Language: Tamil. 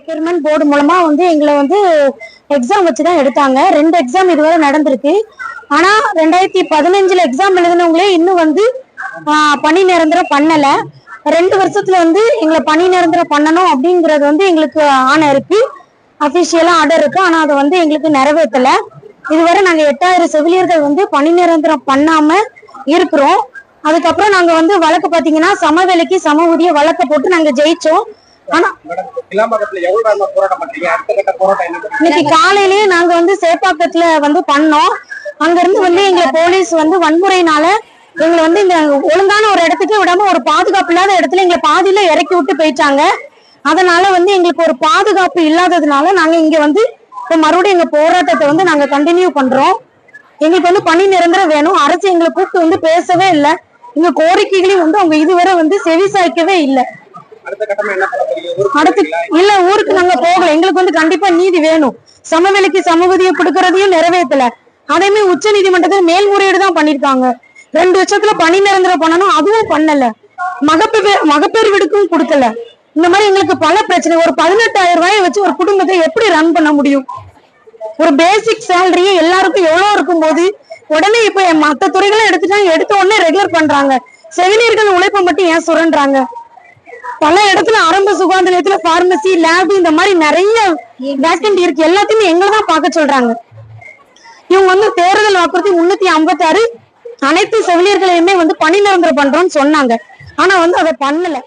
ரெக்ரூட்மெண்ட் போர்டு மூலமா எங்களை எக்ஸாம் வச்சுதான் எடுத்தாங்க. 2 எக்ஸாம் இதுவரை நடந்திருக்கு. ஆனா 2015 எக்ஸாம் எழுதினவங்களே இன்னும் பணி நிரந்தரம் பண்ணல. 2 வருஷத்துல எங்களை பணி நிரந்தரம் பண்ணணும் அப்படிங்கறது எங்களுக்கு ஆணை இருக்கு, அபிஷியலா ஆர்டர் இருக்கு. ஆனா அதை எங்களுக்கு நிறைவேற்றல. இதுவரை நாங்க 8000 செவிலியர்கள் பணி நிரந்தரம் பண்ணாம இருக்கிறோம். அதுக்கப்புறம் நாங்க வழக்கு பாத்தீங்கன்னா சமவேலைக்கு சம ஊதிய வழக்க போட்டு நாங்க ஜெயிச்சோம். ஆனா இன்னைக்கு காலையிலேயே நாங்க சேப்பாக்கத்துல பண்ணோம். அங்க இருந்து எங்க போலீஸ் வன்முறையினால எங்களை இந்த ஒழுங்கான ஒரு இடத்துக்கு விடாம ஒரு பாதுகாப்பு இல்லாத இடத்துல எங்களை பாதியில இறக்கி விட்டு போயிட்டாங்க. அதனால எங்களுக்கு ஒரு பாதுகாப்பு இல்லாததுனால நாங்க இங்க மறுபடியும் எங்க போராட்டத்தை நாங்க கண்டினியூ பண்றோம். எங்களுக்கு பணி நிரந்தரம் வேணும். அரசு எங்களை கூப்பிட்டு பேசவே இல்லை. எங்க கோரிக்கைகளையும் அவங்க இதுவரை செவி சாய்க்கவே இல்லை. அடுத்து இல்ல, ஊருக்கு நாங்க போகல. எங்களுக்கு கண்டிப்பா நீதி வேணும். சமவெளிக்கு சமூதியம் கொடுக்கறதையும் நிறைவேற்றல. அதேமே உச்ச நீதிமன்றத்தில் மேல்முறையீடு தான் பண்ணிருக்காங்க. 2 வருஷத்துல பணி நிரந்தரம் பண்ணணும், அதுவும் பண்ணல. மகப்பேறு விடுக்கும் கொடுக்கல. இந்த மாதிரி எங்களுக்கு பல பிரச்சனை. ஒரு 18,000 ரூபாயை வச்சு ஒரு குடும்பத்தை எப்படி ரன் பண்ண முடியும்? ஒரு பேசிக் சேலரியே எல்லாருக்கும் எவ்வளவு இருக்கும் போது உடனே இப்ப மத்த துறைகளை எடுத்த உடனே ரெகுலர் பண்றாங்க. செவிலியர்கள் உழைப்பை மட்டும் ஏன் சுரண்டாங்க? பல இடத்துல ஆரம்ப சுகாதார நிலையத்துல பார்மசி, லேப் இந்த மாதிரி நிறைய வேக்கண்ட் இருக்கு. எல்லாத்தையுமே எங்கதான் பார்க்க சொல்றாங்க. இவங்க தேர்தல் வாக்குறுதி 356 அனைத்து செவிலியர்களையுமே பணி நிரந்தரம் பண்றோம்னு சொன்னாங்க. ஆனா அதை பண்ணல.